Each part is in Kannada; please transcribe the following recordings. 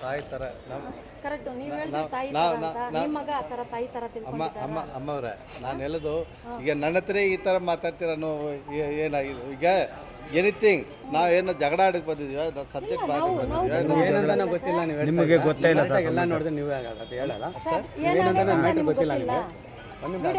ತಾಯಿ ಥರ ಕರೆಕ್ಟ್ ನೀವು ಹೇಳಿದ್ರೆ ತಾಯಿ ತರ ಅಂತ ನಿಮ್ಮ ಮಗ ಆ ಥರ ತಾಯಿ ಥರ ಅಮ್ಮವ್ರೆ ನಾನು ಹೇಳೋದು ಈಗ ನನ್ನ ಹತ್ರ ಈ ಥರ ಮಾತಾಡ್ತೀರ ಏನಾಗಿದೆ ಈಗ ಎನಿಥಿಂಗ್ ನಾವೇನು ಜಗಳ ಆಡಕ್ಕೆ ಬಂದಿದ್ದೀವಿ ಸಬ್ಜೆಕ್ಟ್ ಏನಂತ ಗೊತ್ತಿಲ್ಲ ನೀವು ನಿಮಗೆ ಗೊತ್ತಿಲ್ಲ ಎಲ್ಲ ನೋಡಿದ್ರೆ ನೀವೇ ಅದು ಹೇಳಲ್ಲ ಸರ್ ಏನಂತ ನನ್ನ ಮ್ಯಾಟ್ರ್ ಗೊತ್ತಿಲ್ಲ ನಿಮಗೆ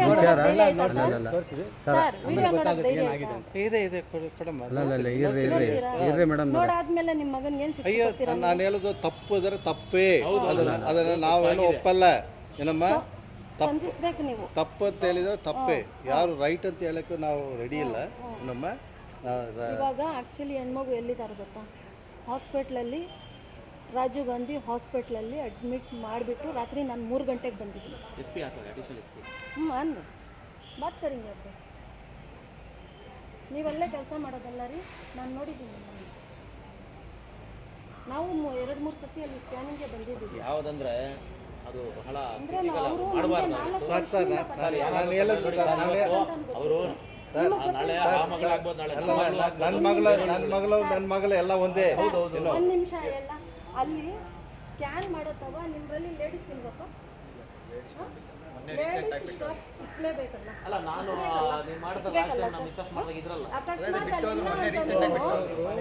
ನೋಡಾದ್ಮೇಲೆ ನಿಮ್ಮ ಮಗನ್ ಏನ್ ಅಯ್ಯೋ ನಾನು ಹೇಳೋದು ತಪ್ಪು ಅಂದರೆ ತಪ್ಪೇ ಅದನ್ನು ನಾವೇನು ಒಪ್ಪಲ್ಲ ಏನಮ್ಮ ಸ್ಪಂದಿಸ್ಬೇಕು ನೀವು ತಪ್ಪು ಅಂತ ಹೇಳಿದ್ರೆ ತಪ್ಪೇ ಯಾರು ರೈಟ್ ಅಂತ ಹೇಳಕ್ಕೂ ನಾವು ರೆಡಿ ಇಲ್ಲ ಏನಮ್ಮ ಇವಾಗ ಆ್ಯಕ್ಚುಲಿ ಹೆಣ್ಮಗು ಎಲ್ಲಿದ್ದಾರೆ ಗೊತ್ತಾ ಹಾಸ್ಪಿಟ್ಲಲ್ಲಿ ರಾಜೀವ್ ಗಾಂಧಿ ಹಾಸ್ಪಿಟ್ಲಲ್ಲಿ ಅಡ್ಮಿಟ್ ಮಾಡಿಬಿಟ್ಟು ರಾತ್ರಿ ನಾನು 3 ಗಂಟೆಗೆ ಬಂದಿದ್ದೀನಿ ಅಂದೆ ಬಾತ್ ಕರಿಂಗೆ ಅಬ್ಬೆ ನೀವೆಲ್ಲೇ ಕೆಲಸ ಮಾಡೋದಲ್ಲ ರೀ ನಾನು ನೋಡಿದ್ದೀನಿ ನಾವು 2-3 ಸತಿ ಅಲ್ಲಿ ಸ್ಕ್ಯಾನಿಂಗ್ಗೆ ಬಂದಿದ್ದೀವಿ ಯಾವುದಂದ್ರೆ ಅದು ಬಹಳ ಅವರು ನನ್ನ ಮಗಳು ಎಲ್ಲ ಒಂದೇ. ಒಂದು ನಿಮಿಷ ಎಲ್ಲ ಅಲ್ಲಿ ಸ್ಕ್ಯಾನ್ ಮಾಡೋತವ ನಿಮ್ಮಲ್ಲಿ ಲೇಡೀಸ್ ಇಲ್ವಪ್ಪ ಇಟ್ಲೇಬೇಕಲ್ಲ ಅಲ್ಲ ನಾನು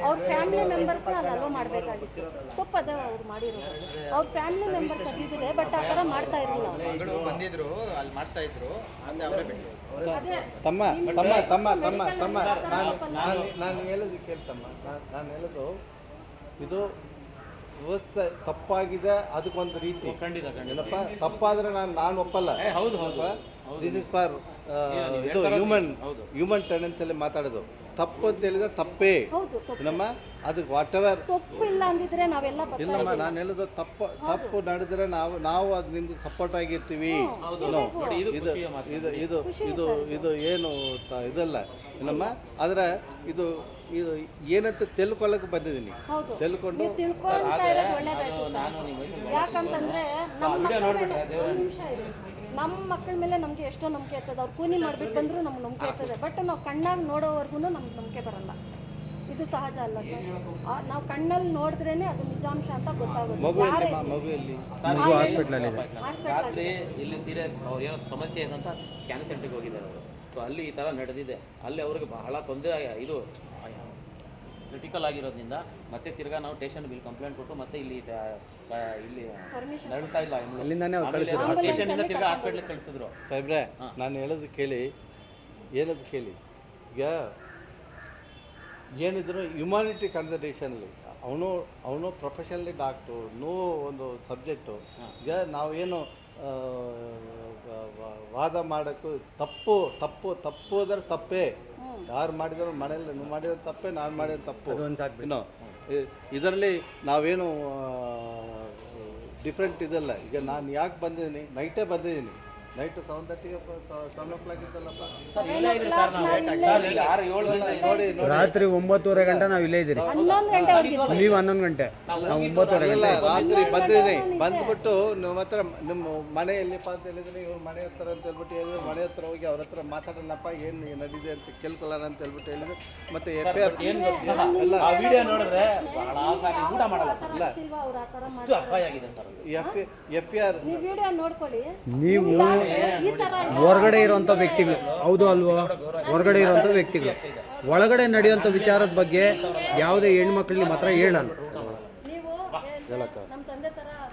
ಅವ್ರ ಫ್ಯಾಮಿಲಿ ಮೆಂಬರ್ಸ್ ಅಲ್ವ ಮಾಡಬೇಕಾಗಿತ್ತು ತಪ್ಪದ ಅವ್ರು ಮಾಡಿರೋದು ಅವ್ರ ಫ್ಯಾಮಿಲಿ ಮೆಂಬರ್ಸ್ ಆಗಿದ್ರೆ ಬಟ್ ಆ ಥರ ಮಾಡ್ತಾ ಇರಲಿಲ್ಲ ಬಂದಿದ್ರು ಅಲ್ಲಿ ಮಾಡ್ತಾ ಇದ್ರು ತಮ್ಮ ತಮ್ಮ ತಮ್ಮ ತಮ್ಮ ತಮ್ಮ ನಾನು ಹೇಳೋದು ಕೇಳ್ತಮ್ಮ ನಾನು ಹೇಳೋದು ಇದು ವ್ಯವಸ್ಥೆ ತಪ್ಪಾಗಿದೆ ಅದಕ್ಕೊಂದು ರೀತಿ ಖಂಡಿತ ಏನಪ್ಪ ತಪ್ಪಾದ್ರೆ ನಾನು ಒಪ್ಪಲ್ಲ ಹೌದು ಹೌದು ದಿಸ್ ಇಸ್ ಫಾರ್ ಇದು ಹ್ಯೂಮನ್ ಟೆಂಡೆನ್ಸಿಯಲ್ಲಿ ಮಾತಾಡೋದು ತಪ್ಪು ಅಂತ ಹೇಳಿದ್ರೆ ತಪ್ಪೇ ನಮ್ಮ ಅದಕ್ಕೆ ವಾಟ್ ಎವರ್ ತಪ್ಪಿಲ್ಲ ಅಂದಿದ್ರೆ ನಾವೆಲ್ಲ ಇಲ್ಲಮ್ಮ ನಾನು ಹೇಳೋದು ತಪ್ಪು ನಡೆದ್ರೆ ನಾವು ಅದರಿಂದ ಸಪೋರ್ಟ್ ಆಗಿರ್ತೀವಿ ಇದು ಇದು ಇದು ಇದು ಇದು ಏನು ಇದಲ್ಲ ಏನಮ್ಮ ಆದರೆ ಇದು ಇದು ಏನಂತ ತಿಳ್ಕೊಳ್ಳೋಕೆ ಬಂದಿದ್ದೀನಿ ತಿಳ್ಕೊಂಡು ಯಾಕಂತಂದ್ರೆ ನಮ್ಮ ಮಕ್ಕಳ ಮೇಲೆ ನಮಗೆ ಎಷ್ಟೋ ನಂಬಿಕೆ ಇರ್ತದೆ ಅವ್ರು ಕೂಲಿ ಮಾಡಿಬಿಟ್ಟು ಬಂದರೂ ನಮ್ಗೆ ನಂಬಿಕೆ ಇರ್ತದೆ ಬಟ್ ನಾವು ಕಣ್ಣಾಗಿ ನೋಡೋವರೆಗೂ ನಮ್ಗೆ ನಂಬಿಕೆ ಬರಲ್ಲ ಇದು ಸಹಜ ಅಲ್ಲ ಸರ್ ನಾವು ಕಣ್ಣಲ್ಲಿ ನೋಡಿದ್ರೇನೆ ಅದು ನಿಜಾಂಶ ಅಂತ ಗೊತ್ತಾಗುತ್ತೆ ರಾತ್ರಿ ಇಲ್ಲಿ ಸೀರಿಯಸ್ ಅವ್ರು ಏನೋ ಸಮಸ್ಯೆ ಏನಂತ ಸ್ಕ್ಯಾನ್ ಸೆಂಟ್ರಿಗೆ ಹೋಗಿದ್ದಾರೆ ಅವರು ಸೊ ಅಲ್ಲಿ ಈ ಥರ ನಡೆದಿದೆ ಅಲ್ಲಿ ಅವ್ರಿಗೆ ಬಹಳ ತೊಂದರೆ ಇದು ಕ್ರಿಟಿಕಲ್ ಆಗಿರೋದ್ರಿಂದ ಮತ್ತೆ ತಿರ್ಗಾ ನಾವು ಸ್ಟೇಷನ್ ಬಿಲ್ ಕಂಪ್ಲೇಂಟ್ ಕೊಟ್ಟು ಮತ್ತೆ ಇಲ್ಲಿ ನಡೀತಾ ಇಲ್ಲ ಸ್ಟೇಷನಿಂದ ತಿರ್ಗಾ ಹಾಸ್ಪಿಟ್ಲಿಗೆ ಕಳಿಸಿದ್ರು. ಸಾಹೇಬ್ರೆ ನಾನು ಹೇಳೋದು ಕೇಳಿ ಏನದು ಕೇಳಿ ಈಗ ಏನಿದ್ರು ಹ್ಯುಮಾನಿಟಿ ಕನ್ಸರ್ವೇಷನಲ್ಲಿ ಅವನು ಪ್ರೊಫೆಷನಲಿ ಡಾಕ್ಟ್ರು ಒಂದು ಸಬ್ಜೆಕ್ಟು ಈಗ ನಾವೇನು ವಾದ ಮಾಡೋಕ್ಕೂ ತಪ್ಪು ಅಂದರೆ ತಪ್ಪೇ ಯಾರು ಮಾಡಿದ್ರು ಮನೇಲಿ ನೀವು ಮಾಡಿರೋ ತಪ್ಪೇ ನಾನು ಮಾಡಿರೋ ತಪ್ಪು ಇನ್ನು ಇದರಲ್ಲಿ ನಾವೇನು ಡಿಫ್ರೆಂಟ್ ಇದಲ್ಲ ಈಗ ನಾನು ಯಾಕೆ ಬಂದಿದ್ದೀನಿ ನೈಟೇ ಬಂದಿದ್ದೀನಿ ನೈಟ್ 7:30 7 ಇದ್ದಲ್ಲಪ್ಪ ನೋಡಿ ರಾತ್ರಿ 9:30 ಗಂಟೆ ನಾವು ಇಲ್ಲೇ ಇದ್ದೀರಿ ನೀವು 11 ಗಂಟೆ ನಾವು 9:30 ಗಂಟೆ ರಾತ್ರಿ ಬಂದಿದ್ದೀನಿ ಬಂದ್ಬಿಟ್ಟು ನಿಮ್ಮ ಹತ್ರ ನಿಮ್ಮ ಮನೆ ಎಲ್ಲಿಪ್ಪ ಅಂತ ಹೇಳಿದ್ರೆ ಇವ್ರ ಮನೆ ಹತ್ರ ಅಂತ ಹೇಳ್ಬಿಟ್ಟು ಹೇಳಿದ್ರು ಮನೆ ಹತ್ರ ಹೋಗಿ ಅವ್ರ ಹತ್ರ ಮಾತಾಡೋಣಪ್ಪ ಏನು ನಡೀದೆ ಅಂತ ಕೇಳ್ಕೊಳ್ಳೋಣ ಅಂತ ಹೇಳ್ಬಿಟ್ಟು ಹೇಳಿದ್ರು ಮತ್ತೆ FIR ಎಲ್ಲ ವಿಡಿಯೋ ನೋಡಿದ್ರೆ ಊಟ ಮಾಡಲ್ಲ FIR ನೀವು ಹೊರಗಡೆ ಇರುವಂಥ ವ್ಯಕ್ತಿಗಳು ಹೌದು ಅಲ್ವೋ ಹೊರಗಡೆ ಇರುವಂಥ ವ್ಯಕ್ತಿಗಳು ಒಳಗಡೆ ನಡೆಯುವಂಥ ವಿಚಾರದ ಬಗ್ಗೆ ಯಾವುದೇ ಹೆಣ್ಮಕ್ಳು ನಿಮ್ಮ ಹತ್ರ ಹೇಳಲ್ಲ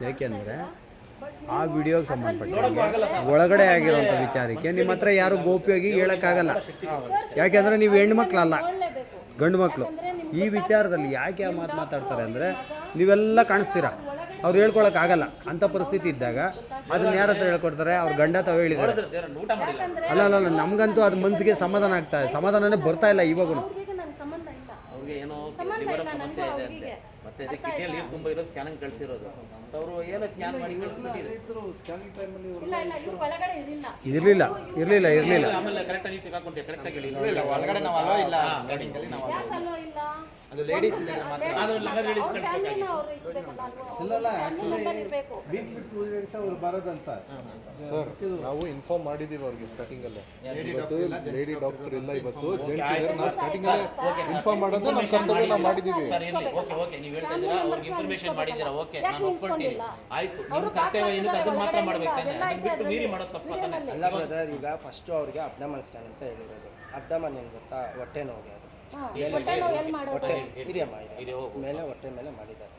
ಯಾಕೆಂದರೆ ಆ ವಿಡಿಯೋಗೆ ಸಂಬಂಧಪಟ್ಟ ಒಳಗಡೆ ಆಗಿರೋಂಥ ವಿಚಾರಕ್ಕೆ ನಿಮ್ಮ ಹತ್ರ ಯಾರು ಗೋಪ್ಯವಾಗಿ ಹೇಳೋಕ್ಕಾಗಲ್ಲ ಯಾಕೆಂದರೆ ನೀವು ಹೆಣ್ಮಕ್ಳಲ್ಲ ಗಂಡು ಮಕ್ಕಳು ಈ ವಿಚಾರದಲ್ಲಿ ಯಾಕೆ ಆ ಮಾತು ಮಾತಾಡ್ತಾರೆ ಅಂದರೆ ನೀವೆಲ್ಲ ಕಾಣಿಸ್ತೀರಾ ಅವ್ರು ಹೇಳ್ಕೊಳಕ್ಕಾಗಲ್ಲ ಅಂಥ ಪರಿಸ್ಥಿತಿ ಇದ್ದಾಗ ಅದನ್ನ ಯಾರ ಹತ್ರ ಹೇಳ್ಕೊಡ್ತಾರೆ ಅವ್ರ ಗಂಡ ತಾವು ಹೇಳಿದ್ದಾರೆ ಅಲ್ಲ ನಮಗಂತೂ ಅದು ಮನಸ್ಸಿಗೆ ಸಮಾಧಾನ ಆಗ್ತಾ ಇದೆ ಸಮಾಧಾನನೇ ಬರ್ತಾ ಇಲ್ಲ ಇವಾಗೂ ಮತ್ತೆ ಕಿಡ್ನಿಯಲ್ಲಿ ನೀರು ತುಂಬ ಇರೋದು ಸ್ಕ್ಯಾನಿಂಗ್ ಕಳಿಸಿರೋದು ಅವರು ಏನೋ ಸ್ಕ್ಯಾನ್ ಮಾಡಿ ಇರಲಿಲ್ಲ ಆಮೇಲೆ ಕರೆಕ್ಟಾಗಿ ನೀವು ಸಿಕ್ಕಾಕೊಂಡೆ ಕರೆಕ್ಟಾಗಿ ಒಳಗಡೆ ನಾವು ಅಲೋ ಇಲ್ಲ ಅವ್ರ ಫ್ಯಾಮಿಲಿನ ಅವ್ರು ಇರ್ಬೇಕಲ್ಲ, ಇಲ್ಲಲ್ಲ ಫ್ಯಾಮಿಲಿ ಮೆಂಬರ್ ಇರಬೇಕು. ವೀಕ್ ಬಿಟ್ಟು 2 days ಅವ್ರು ಬರೋದಂತ. ಸರ್ ನಾವು ಇನ್ಫಾರ್ಮ್ ಮಾಡಿದ್ದೀವಿ ಅವ್ರಿಗೆ ಸ್ಟಾರ್ಟಿಂಗಲ್ಲೇ. ಇವತ್ತು ಲೇಡಿ ಡಾಕ್ಟರ್ ಇಲ್ಲ, ಇವತ್ತು ಜೆಂಟ್ಸ್ ಇದ್ದಾರೆ. ನಾವು ಸ್ಟಾರ್ಟಿಂಗಲ್ಲೇ ಇನ್ಫಾರ್ಮ್ ಮಾಡೋದು ನಮ್ಮ ಕರ್ತವ್ಯ, ನಾವು ಮಾಡಿದ್ದೀವಿ. ಸರ್ ಇರಲಿ, ಓಕೆ ನೀವು ಹೇಳ್ತಾ ಇದ್ದೀರಾ, ಅವ್ರಿಗೆ ಇನ್ಫಾರ್ಮೇಷನ್ ಮಾಡಿದ್ದೀರಾ, ಓಕೆ ನಾನು ಒಪ್ಕೊಳ್ತೀನಿ. ಆಯ್ತು, ನಿಮ್ಮ ಕರ್ತವ್ಯ ಏನಕ್ಕೆ ಅದನ್ನ ಮಾತ್ರ ಮಾಡ್ಬೇಕು ತಾನೆ, ಅದನ್ನ ಬಿಟ್ಟು ಮೀರಿ ಮಾಡೋದು ತಪ್ಪಾತಾನೆ. ಅಲ್ಲ ಬ್ರದರ್, ಈಗ ಫಸ್ಟು ಅವ್ರಿಗೆ ಅಬ್ಡಮನ್ ಸ್ಕ್ಯಾನ್ ಅಂತ ಹೇಳಿರೋದು. ಅಬ್ಡಮನ್ ಏನು ಗೊತ್ತಾ, ಹೊಟ್ಟೆ ನೋವಿಗೆ ಅದು ಹೊಟ್ಟೆ ಹಿರಿಯಮ್ಮ ಇದೆ ಮೇಲೆ ಹೊಟ್ಟೆ ಮೇಲೆ ಮಾಡಿದ್ದಾರೆ,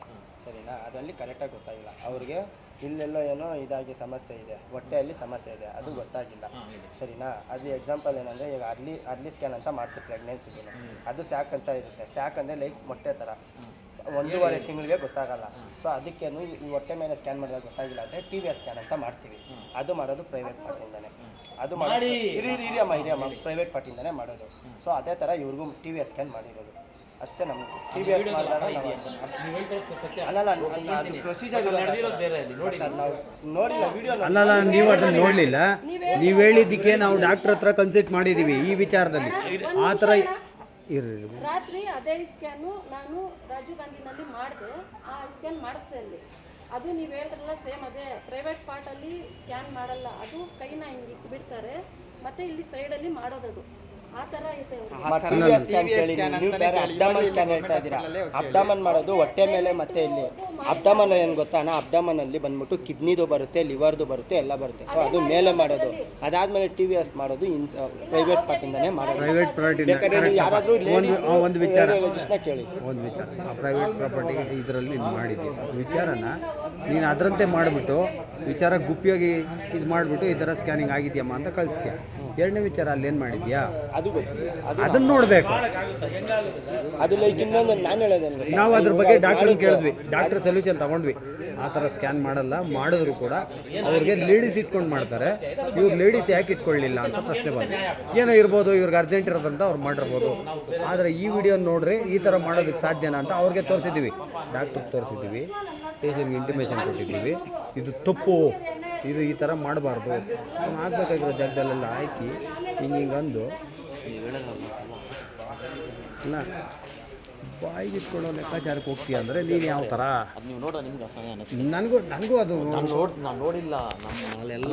ಸರಿನಾ? ಅದರಲ್ಲಿ ಕರೆಕ್ಟಾಗಿ ಗೊತ್ತಾಗಿಲ್ಲ ಅವ್ರಿಗೆ. ಇಲ್ಲೆಲ್ಲೋ ಏನೋ ಇದಾಗಿ ಸಮಸ್ಯೆ ಇದೆ, ಹೊಟ್ಟೆಯಲ್ಲಿ ಸಮಸ್ಯೆ ಇದೆ, ಅದು ಗೊತ್ತಾಗಿಲ್ಲ, ಸರಿನಾ? ಅದು ಎಕ್ಸಾಂಪಲ್ ಏನಂದರೆ, ಈಗ ಅರ್ಲಿ ಸ್ಕ್ಯಾನ್ ಅಂತ ಮಾಡ್ತೀವಿ ಪ್ರೆಗ್ನೆನ್ಸಿಗೆ, ಅದು ಸ್ಯಾಕ್ ಅಂತ ಇರುತ್ತೆ. ಸ್ಯಾಕ್ ಅಂದರೆ ಲೈಕ್ ಮೊಟ್ಟೆ ಥರ 1.5 ತಿಂಗಳಿಗೆ ಗೊತ್ತಾಗಲ್ಲ. ಸೊ ಅದಕ್ಕೇನು ಈ ಹೊಟ್ಟೆ ಮೇಲೆ ಸ್ಕ್ಯಾನ್ ಮಾಡಿದಾಗ ಗೊತ್ತಾಗಿಲ್ಲ ಅಂದರೆ TVS ಸ್ಕ್ಯಾನ್ ಅಂತ ಮಾಡ್ತೀವಿ. ಅದು ಮಾಡೋದು ಪ್ರೈವೇಟ್ ಪಾರ್ಟಿಂದಾನೆ, ಅದು ಮಾಡೋದು ಹಿರಿಯಮ್ಮ ಪ್ರೈವೇಟ್ ಪಾರ್ಟಿಂದಾನೆ ಮಾಡೋದು. ಸೊ ಅದೇ ಥರ ಇವ್ರಿಗೂ TVS ಸ್ಕ್ಯಾನ್ ಮಾಡಿರೋದು ಅಷ್ಟೇ. ನಮಗೆ TVS ಮಾಡಿದಾಗ ಅಲ್ಲಲ್ಲ, ಅದು ಪ್ರೊಸೀಜರ್ ನಾವು ನೋಡಿಲ್ಲ, ವಿಡಿಯೋ ಅಲ್ಲಲ್ಲ, ನೀವು ಅದನ್ನು ನೋಡಲಿಲ್ಲ. ನೀವು ಹೇಳಿದ್ದಕ್ಕೆ ನಾವು ಡಾಕ್ಟ್ರ್ ಹತ್ರ ಕನ್ಸಲ್ಟ್ ಮಾಡಿದ್ದೀವಿ ಈ ವಿಚಾರದಲ್ಲಿ. ಆ ಥರ ರಾತ್ರಿ ಅದೇ ಸ್ಕ್ಯಾನು ನಾನು ರಾಜೀವ್ ಗಾಂಧಿನಲ್ಲಿ ಮಾಡಿದೆ. ಆ ಸ್ಕ್ಯಾನ್ ಮಾಡಿಸ್ದೆ ಅಲ್ಲಿ. ಅದು ನೀವು ಹೇಳಿದ್ರಲ್ಲ ಸೇಮ್ ಅದೇ ಪ್ರೈವೇಟ್ ಪಾರ್ಟಲ್ಲಿ ಸ್ಕ್ಯಾನ್ ಮಾಡಲ್ಲ, ಅದು ಕೈನ ಹಿಂಗೆ ಇಟ್ಬಿಡ್ತಾರೆ, ಮತ್ತು ಇಲ್ಲಿ ಸೈಡಲ್ಲಿ ಮಾಡೋದದು ಆ ಥರ ಇದೆ. ಅಬ್ಡಮನ್ ಮಾಡೋದು ಹೊಟ್ಟೆ ಮೇಲೆ, ಮತ್ತೆ ಇಲ್ಲಿ ಅಬ್ಡಮನ್ ಏನು ಗೊತ್ತಾ, ಅಬ್ಡಮನ್ ಅಲ್ಲಿ ಬಂದ್ಬಿಟ್ಟು ಕಿಡ್ನಿದು ಬರುತ್ತೆ, ಲಿವರ್ದು ಬರುತ್ತೆ, ಎಲ್ಲ ಬರುತ್ತೆ. ಸೊ ಅದು ಮೇಲೆ ಮಾಡೋದು. ಅದಾದ್ಮೇಲೆ TVS ಮಾಡೋದು ಪ್ರೈವೇಟ್ ಪಾರ್ಟಿಂದಾನೇ ಮಾಡೋದು. ಪ್ರೈವೇಟ್ ಪ್ರಾಪರ್ಟಿ ಯಾರಾದರೂ ಒಂದು ವಿಚಾರ ಕೇಳಿ, ಒಂದು ವಿಚಾರ, ಆ ಪ್ರೈವೇಟ್ ಪ್ರಾಪರ್ಟಿಗೆ ಇದರಲ್ಲಿ ನೀನು ಮಾಡಿದ್ದೀಯ ವಿಚಾರನ ನೀನು ಅದರಂತೆ ಮಾಡಿಬಿಟ್ಟು ವಿಚಾರ ಗುಪ್ಪಿಯಾಗಿ ಇದು ಮಾಡಿಬಿಟ್ಟು ಈ ಥರ ಸ್ಕ್ಯಾನಿಂಗ್ ಆಗಿದೆಯಮ್ಮ ಅಂತ ಕಳಿಸ್ತೀಯ. ಎರಡನೇ ವಿಚಾರ ಅಲ್ಲೇನು ಮಾಡಿದ್ಯಾ ಅದು ಗೊತ್ತಿಲ್ಲ, ಅದನ್ನು ನೋಡಬೇಕು. ಅದು ಲೈಕ್ ಇನ್ನೊಂದು ನಾನು ಹೇಳೋದಂದ್ರೆ, ನಾವು ಅದ್ರ ಬಗ್ಗೆ ಡಾಕ್ಟ್ರನ್ನ ಕೇಳಿದ್ವಿ, ಡಾಕ್ಟರ್ ಸೊಲ್ಯೂಷನ್ ತೊಗೊಂಡ್ವಿ. ಆ ಥರ ಸ್ಕ್ಯಾನ್ ಮಾಡಲ್ಲ, ಮಾಡಿದ್ರು ಕೂಡ ಅವ್ರಿಗೆ ಲೇಡೀಸ್ ಇಟ್ಕೊಂಡು ಮಾಡ್ತಾರೆ. ಇವ್ರು ಲೇಡೀಸ್ ಯಾಕೆ ಇಟ್ಕೊಳ್ಳಿಲ್ಲ ಅಂತ ಪ್ರಶ್ನೆ ಬಂತು. ಏನೋ ಇರ್ಬೋದು, ಇವ್ರಿಗೆ ಅರ್ಜೆಂಟ್ ಇರೋದಂತ ಅವ್ರು ಮಾಡಿರ್ಬೋದು. ಆದರೆ ಈ ವಿಡಿಯೋ ನೋಡ್ರಿ, ಈ ಥರ ಮಾಡೋದಕ್ಕೆ ಸಾಧ್ಯನಾ ಅಂತ ಅವ್ರಿಗೆ ತೋರಿಸಿದ್ದೀವಿ, ಡಾಕ್ಟ್ರಿಗೆ ತೋರಿಸಿದ್ದೀವಿ, ಪೇಷಂಟ್ಗೆ ಇಂಟಿಮೇಷನ್ ಕೊಟ್ಟಿದ್ದೀವಿ. ಇದು ತಪ್ಪು, ಇದು ಈ ಥರ ಮಾಡಬಾರ್ದು, ಆಗಬೇಕಾಗಿರೋ ಜಾಗದಲ್ಲೆಲ್ಲ ಹಾಕಿ ಹಿಂಗಂದು ಅಲ್ಲ ಬಾಯಿಗೆ ಇಟ್ಕೊಳ್ಳೋ ಲೆಕ್ಕಾಚಾರಕ್ಕೆ ಹೋಗ್ತೀಯ ಅಂದರೆ ನೀನು ಯಾವ ಥರ? ಅದು ನೀವು ನೋಡೋ ನಿಮ್ಗೆ ಅಸಹ್ಯ ಅನ್ನಿಸ್ತು. ನನಗೂ ಅದು ನಾನು ನೋಡಿಲ್ಲ. ನಮ್ಮ ಅಲ್ಲೆಲ್ಲ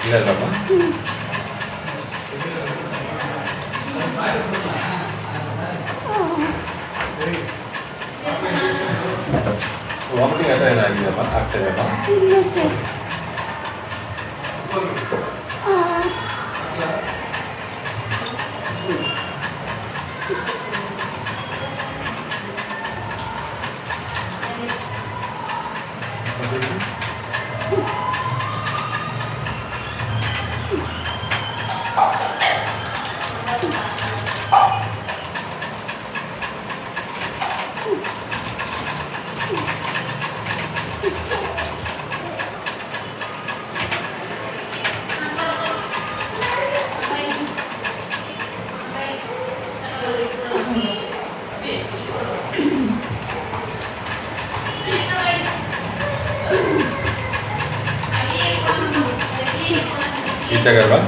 ಇಲ್ಲಲ್ಲಮ್ಮ ವಾಮಿಟಿಂಗ್ ಅಥವಾ ಏನಾಗಿದೆಯಮ್ಮ ಆಗ್ತಾಯಿದೆಯಮ್ಮ ಇಲ್ಲ ಸರ್ ಈಚೆಗಲ್ವಾ